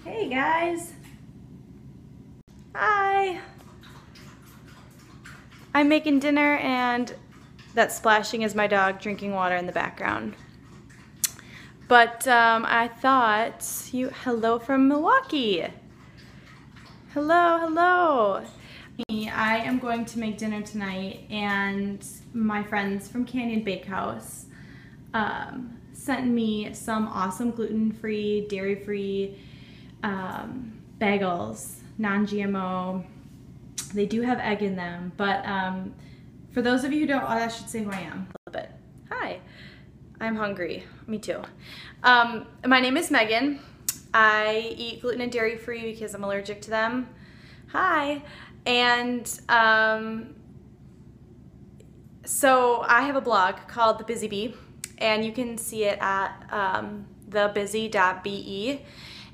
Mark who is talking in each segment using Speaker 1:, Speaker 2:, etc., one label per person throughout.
Speaker 1: Hey guys. Hi. I'm making dinner and that splashing is my dog drinking water in the background. But I thought hello from Milwaukee. Hello. I am going to make dinner tonight, and my friends from Bakehouse sent me some awesome gluten-free, dairy-free bagels, non-GMO. They do have egg in them, but for those of you who don't, I should say who I am a little bit. Hi, I'm hungry. Me too. My name is Megan. I eat gluten and dairy-free because I'm allergic to them. Hi. And so I have a blog called The Busy Bee, and you can see it at thebusy.be.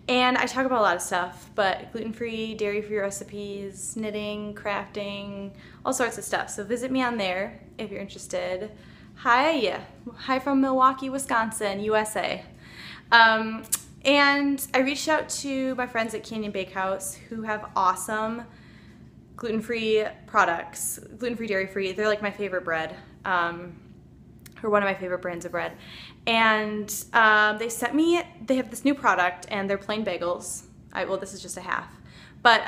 Speaker 1: And I talk about a lot of stuff, but gluten-free, dairy-free recipes, knitting, crafting, all sorts of stuff. So visit me on there if you're interested. Hi from Milwaukee, Wisconsin, USA. And I reached out to my friends at Bakehouse who have awesome gluten-free products, gluten-free, dairy-free. They're like my favorite bread, or one of my favorite brands of bread. And they have this new product, and they're plain bagels. Well, this is just a half. But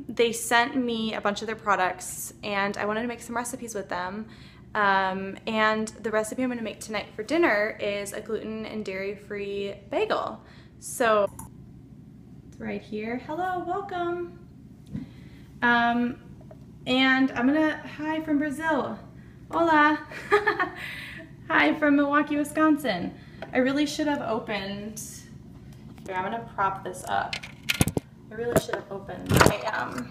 Speaker 1: they sent me a bunch of their products, and I wanted to make some recipes with them. And the recipe I'm gonna make tonight for dinner is a gluten and dairy-free bagel. So, it's right here. Hello, welcome. And I'm gonna, hi from Brazil. Hola. Hi from Milwaukee, Wisconsin. I really should have opened, here, I'm gonna prop this up. I really should have opened my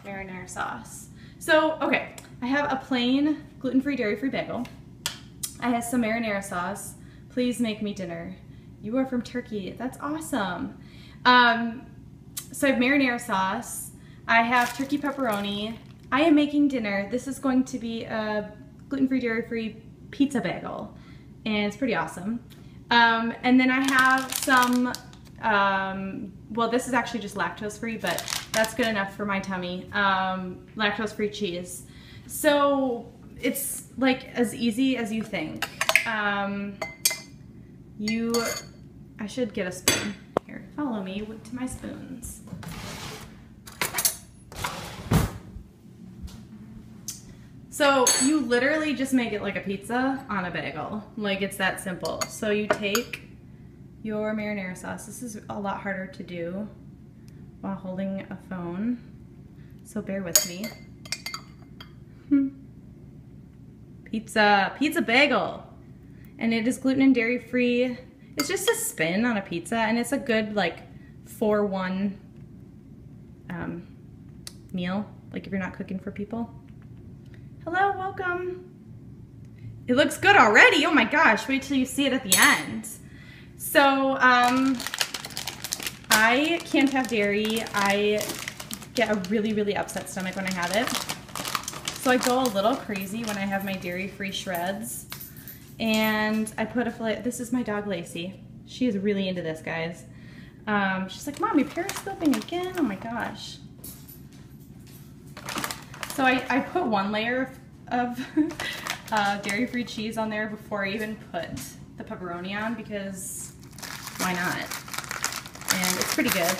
Speaker 1: marinara sauce. So, okay, I have a plain gluten-free, dairy-free bagel. I have some marinara sauce. Please make me dinner. You are from Turkey, that's awesome. So I have marinara sauce. I have turkey pepperoni. I am making dinner. This is going to be a gluten-free, dairy-free pizza bagel, and it's pretty awesome. And then I have some, well, this is actually just lactose-free, but that's good enough for my tummy. Lactose-free cheese. So it's like as easy as you think. I should get a spoon. Here, follow me to my spoons. So you literally just make it like a pizza on a bagel. Like, it's that simple. So you take your marinara sauce. This is a lot harder to do while holding a phone, so bear with me. Pizza bagel. And it is gluten and dairy free. It's just a spin on a pizza, and it's a good like 4-1 meal, like if you're not cooking for people. Hello, welcome. It looks good already. Oh my gosh, wait till you see it at the end. So, I can't have dairy. I get a really upset stomach when I have it. So I go a little crazy when I have my dairy-free shreds. And I put this is my dog Lacey. She is really into this, guys. She's like, Mom, you're periscoping again? Oh my gosh. So I put one layer of dairy-free cheese on there before I even put the pepperoni on, because why not? And it's pretty good.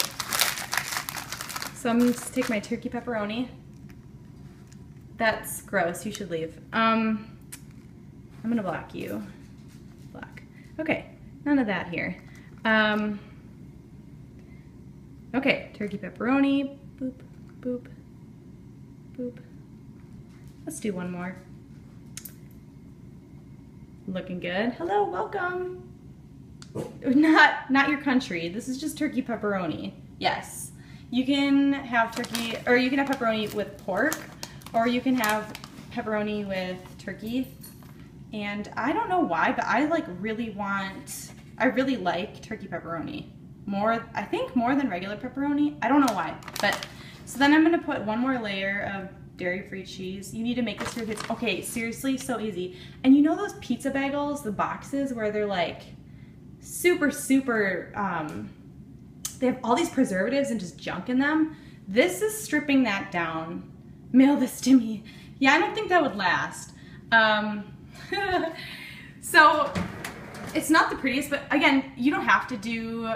Speaker 1: So I'm going to take my turkey pepperoni. That's gross. You should leave. I'm going to block you. Block. Okay. None of that here. Okay. Turkey pepperoni. Boop, boop. Boop. Let's do one more. Looking good. Hello, welcome. Not your country. This is just turkey pepperoni. Yes. You can have turkey, or you can have pepperoni with pork, or you can have pepperoni with turkey. And I don't know why, but I really like turkey pepperoni. I think more than regular pepperoni. I don't know why, but so then I'm gonna put one more layer of dairy-free cheese. You need to make this for your kids. Okay, seriously, so easy. And you know those pizza bagels, the boxes where they're like super they have all these preservatives and just junk in them. This is stripping that down. Mail this to me. Yeah, I don't think that would last. So it's not the prettiest, but again, you don't have to do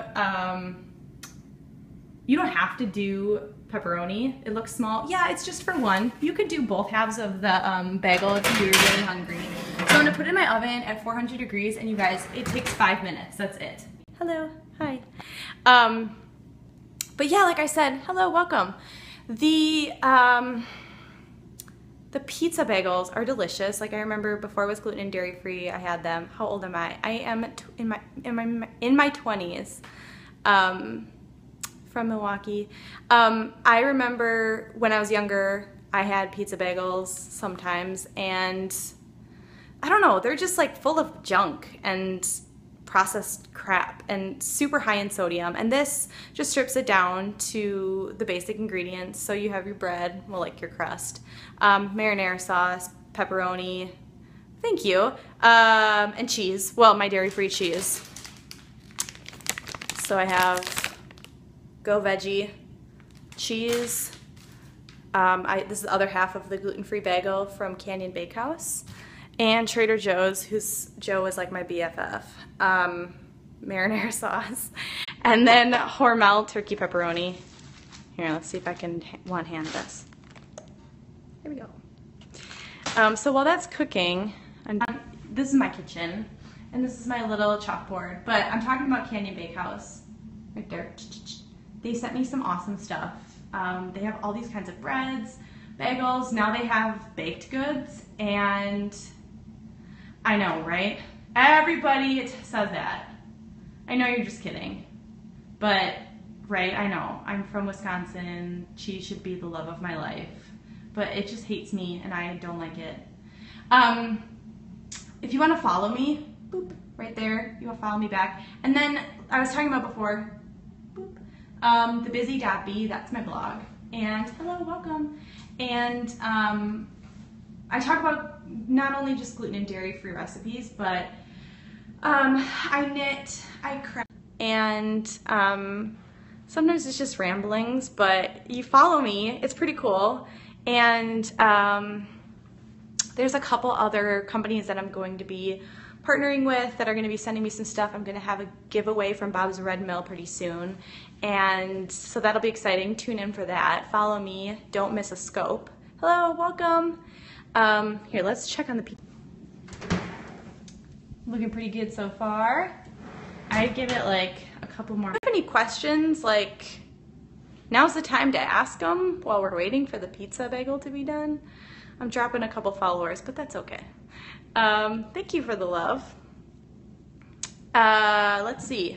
Speaker 1: pepperoni. It looks small. Yeah, it's just for one. You could do both halves of the bagel if you're really hungry. So I'm gonna put it in my oven at 400 degrees, and you guys, it takes 5 minutes. That's it. Hello, hi. But yeah, like I said, hello, welcome. The pizza bagels are delicious. Like I remember before it was gluten and dairy free, I had them. How old am I? I am in my 20s. From Milwaukee. I remember when I was younger, I had pizza bagels sometimes, and I don't know, they're just like full of junk and processed crap and super high in sodium, and this just strips it down to the basic ingredients. So you have your bread, well, like your crust, marinara sauce, pepperoni, thank you, and cheese, well, my dairy-free cheese. So I have Go Veggie cheese. This is the other half of the gluten-free bagel from Canyon Bakehouse. And Trader Joe's, Joe is like my BFF. Marinara sauce. And then Hormel turkey pepperoni. Here, let's see if I can one-hand this. There we go. So while that's cooking, this is my kitchen. And this is my little chalkboard. But I'm talking about Canyon Bakehouse. Right there. They sent me some awesome stuff. They have all these kinds of breads, bagels. Now they have baked goods, and I know, right? Everybody says that. I know you're just kidding, but right, I know. I'm from Wisconsin. Cheese should be the love of my life, but it just hates me, and I don't like it. If you want to follow me, boop, right there, you want to follow me back. And then I was talking about before, the busy.bee, that's my blog. And hello, welcome. And I talk about not only just gluten and dairy free recipes, but I knit, I craft, and sometimes it's just ramblings, but you follow me, it's pretty cool. And there's a couple other companies that I'm going to be partnering with that are going to be sending me some stuff. I'm going to have a giveaway from Bob's Red Mill pretty soon, and so that'll be exciting. Tune in for that. Follow me. Don't miss a scope. Hello, welcome. Here, let's check on the pizza. Looking pretty good so far. I'd give it like a couple more. If you have any questions, like, now's the time to ask them while we're waiting for the pizza bagel to be done. I'm dropping a couple followers, but that's okay. Thank you for the love. Let's see.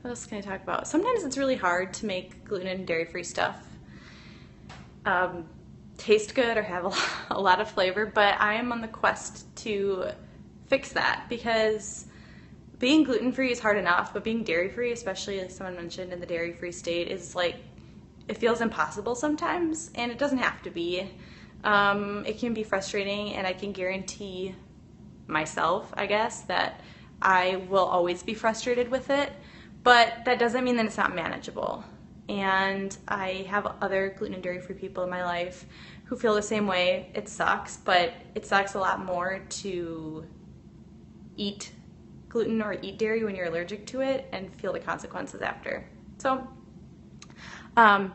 Speaker 1: What else can I talk about? Sometimes it's really hard to make gluten and dairy-free stuff taste good or have a lot of flavor, but I am on the quest to fix that, because being gluten-free is hard enough, but being dairy-free, especially like someone mentioned in the dairy-free state, is like, it feels impossible sometimes, and it doesn't have to be. It can be frustrating, and I can guarantee myself, I guess, that I will always be frustrated with it, but that doesn't mean that it's not manageable. And I have other gluten and dairy free people in my life who feel the same way. It sucks, but it sucks a lot more to eat gluten or eat dairy when you're allergic to it and feel the consequences after. So I'm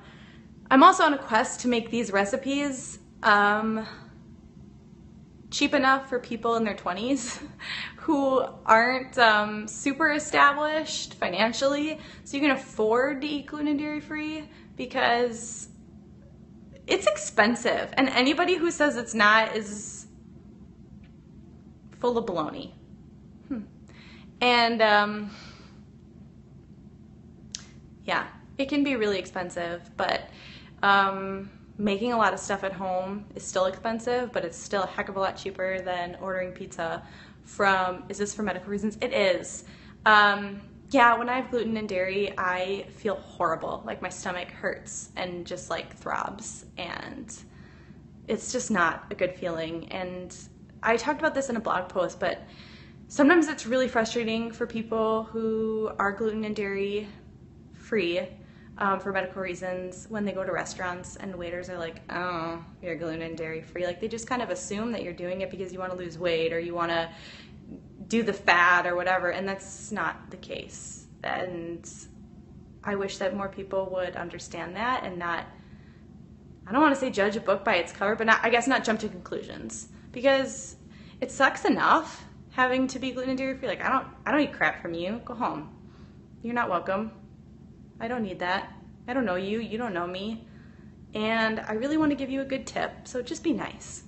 Speaker 1: also on a quest to make these recipes cheap enough for people in their 20s who aren't super established financially, so you can afford to eat gluten and dairy free, because it's expensive, and anybody who says it's not is full of baloney. And yeah, it can be really expensive, but making a lot of stuff at home is still expensive, but it's still a heck of a lot cheaper than ordering pizza from, is this for medical reasons? It is. Yeah, when I have gluten and dairy, I feel horrible. Like my stomach hurts and just like throbs, and it's just not a good feeling. And I talked about this in a blog post, but sometimes it's really frustrating for people who are gluten and dairy free for medical reasons when they go to restaurants and waiters are like, oh, you're gluten and dairy free. Like they just kind of assume that you're doing it because you want to lose weight or you want to do the fad or whatever, and that's not the case. And I wish that more people would understand that and not, I don't want to say judge a book by its cover, but I guess not jump to conclusions, because it sucks enough having to be gluten and dairy free. Like I don't eat crap from you. Go home. You're not welcome. I don't need that. I don't know you. You don't know me. And I really want to give you a good tip, so just be nice.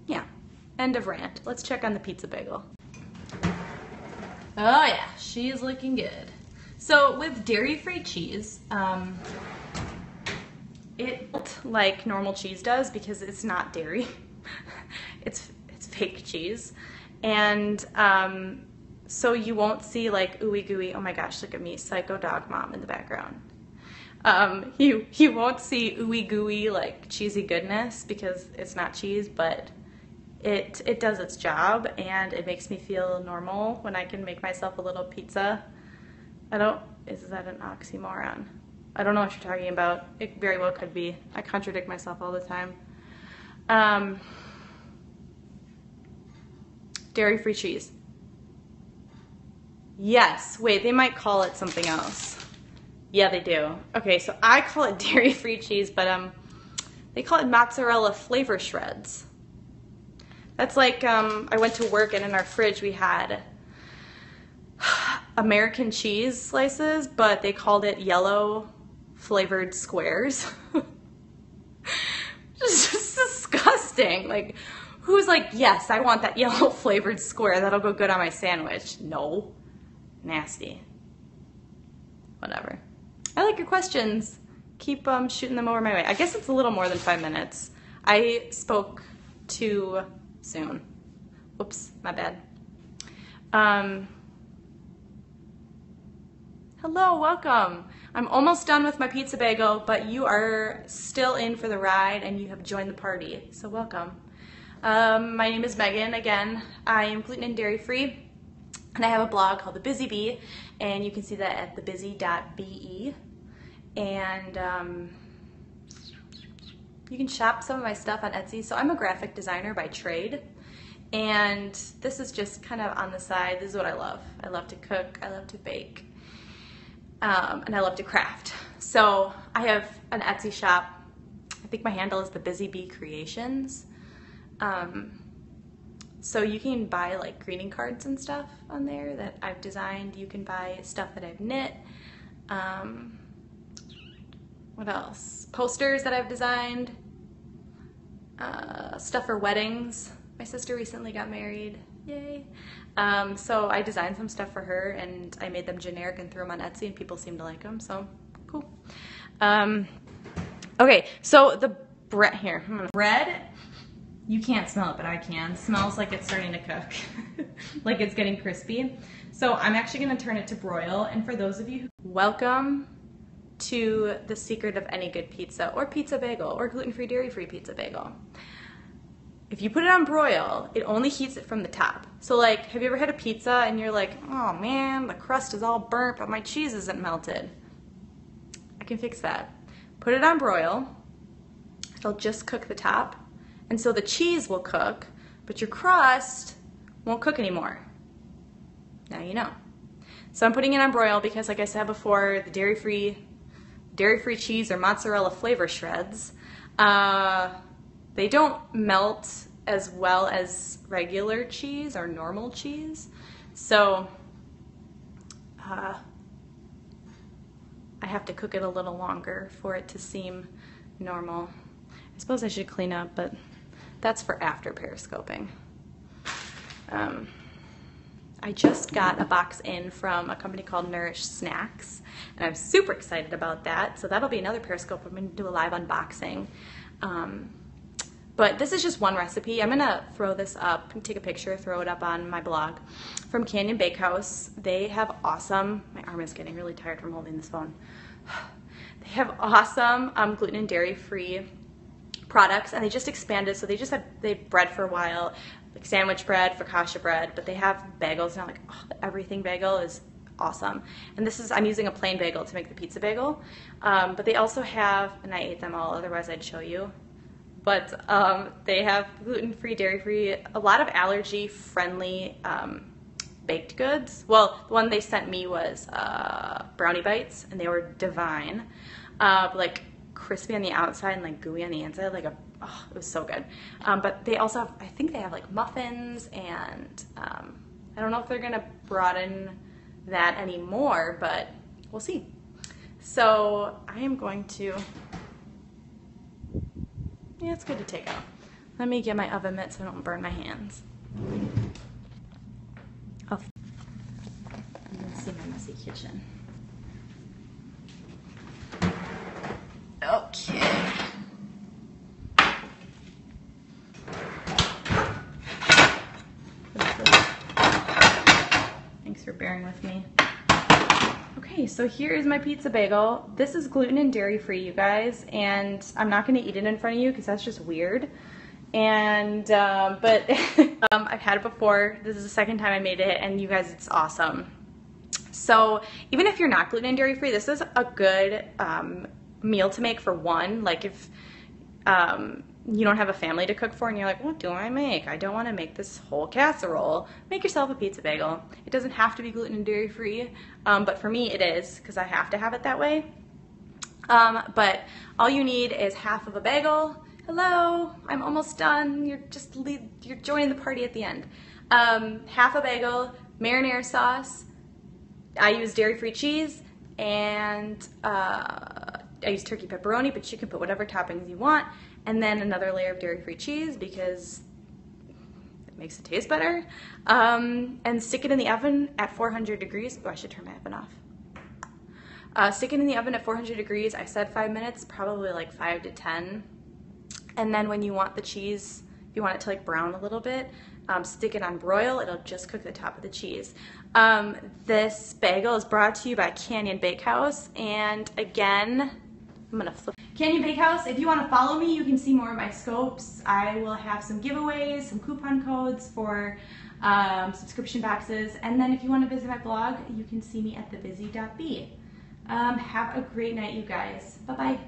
Speaker 1: Yeah. End of rant. Let's check on the pizza bagel. Oh yeah, she's looking good. So with dairy-free cheese, it like normal cheese does because it's not dairy. it's fake cheese. And so you won't see like ooey gooey, oh my gosh, look at me, psycho dog mom in the background. You won't see ooey gooey like cheesy goodness because it's not cheese, but it does its job and it makes me feel normal when I can make myself a little pizza. Is that an oxymoron? I don't know what you're talking about. It very well could be. I contradict myself all the time. Dairy-free cheese. Yes, wait, they might call it something else. Yeah, they do. Okay, so I call it dairy-free cheese, but they call it mozzarella flavor shreds. That's like, I went to work and in our fridge we had American cheese slices, but they called it yellow flavored squares. It's just disgusting. Like, who's like, yes, I want that yellow flavored square. That'll go good on my sandwich. No. Nasty. Whatever. I like your questions. Keep shooting them over my way. I guess it's a little more than 5 minutes. I spoke too soon. Oops, my bad. Hello, welcome. I'm almost done with my pizza bagel, but you are still in for the ride and you have joined the party, so welcome. My name is Megan. Again, I am gluten and dairy free, and I have a blog called The Busy Bee, and you can see that at thebusy.be. And you can shop some of my stuff on Etsy. So I'm a graphic designer by trade, and this is just kind of on the side. This is what I love. I love to cook, I love to bake, and I love to craft. So I have an Etsy shop. I think my handle is The Busy Bee Creations. So you can buy like greeting cards and stuff on there that I've designed. You can buy stuff that I've knit. What else? Posters that I've designed. Stuff for weddings. My sister recently got married. Yay. So I designed some stuff for her and I made them generic and threw them on Etsy and people seem to like them, so cool. Okay, so the bread here. Bread, you can't smell it, but I can. Smells like it's starting to cook. Like it's getting crispy. So I'm actually gonna turn it to broil, and for those of you welcome to the secret of any good pizza or pizza bagel or gluten-free, dairy-free pizza bagel. If you put it on broil, it only heats it from the top. So like, have you ever had a pizza and you're like, oh man, the crust is all burnt, but my cheese isn't melted? I can fix that. Put it on broil, it'll just cook the top, and so the cheese will cook, but your crust won't cook anymore. Now you know. So I'm putting it on broil because, like I said before, the dairy-free cheese or mozzarella flavor shreds, they don't melt as well as regular cheese or normal cheese. So I have to cook it a little longer for it to seem normal. I suppose I should clean up, but that's for after periscoping. I just got a box in from a company called Nourish Snacks, and I'm super excited about that. So that'll be another periscope. I'm gonna do a live unboxing. But this is just one recipe. I'm gonna throw this up, take a picture, throw it up on my blog from Canyon Bakehouse. They have awesome, my arm is getting really tired from holding this phone. They have awesome gluten and dairy free products, and they just expanded. So they bread for a while, like sandwich bread, focaccia bread, but they have bagels now. Like, oh, the everything bagel is awesome. And this is, I'm using a plain bagel to make the pizza bagel. But they also have, and I ate them all, otherwise I'd show you. But they have gluten-free, dairy-free, a lot of allergy-friendly baked goods. Well, the one they sent me was brownie bites, and they were divine. Like crispy on the outside and like gooey on the inside, like oh, it was so good. But they also have, I think they have like muffins, and I don't know if they're gonna broaden that anymore, but we'll see. So I am going to, yeah, it's good to take out. Let me get my oven mitt so I don't burn my hands. Oh, you can see my messy kitchen. Okay. Thanks for bearing with me. Okay, so here is my pizza bagel. This is gluten and dairy free, you guys, and I'm not going to eat it in front of you because that's just weird. And but I've had it before. This is the second time I made it, and you guys, it's awesome. So even if you're not gluten and dairy free, this is a good meal to make for one. Like if you don't have a family to cook for and you're like, what do I make? I don't want to make this whole casserole. Make yourself a pizza bagel. It doesn't have to be gluten and dairy free, but for me it is because I have to have it that way. But all you need is half of a bagel. Hello, I'm almost done. You're joining the party at the end. Half a bagel, marinara sauce. I use dairy-free cheese, and I use turkey pepperoni, but you can put whatever toppings you want. And then another layer of dairy-free cheese because it makes it taste better. And stick it in the oven at 400 degrees. Oh, I should turn my oven off. Stick it in the oven at 400 degrees. I said 5 minutes, probably like 5 to 10. And then when you want the cheese, if you want it to like brown a little bit, stick it on broil. It'll just cook the top of the cheese. This bagel is brought to you by Canyon Bakehouse. And again, I'm gonna flip. Canyon Bakehouse, if you want to follow me, you can see more of my scopes. I will have some giveaways, some coupon codes for subscription boxes. And then if you want to visit my blog, you can see me at thebusy.bee. Have a great night, you guys. Bye-bye.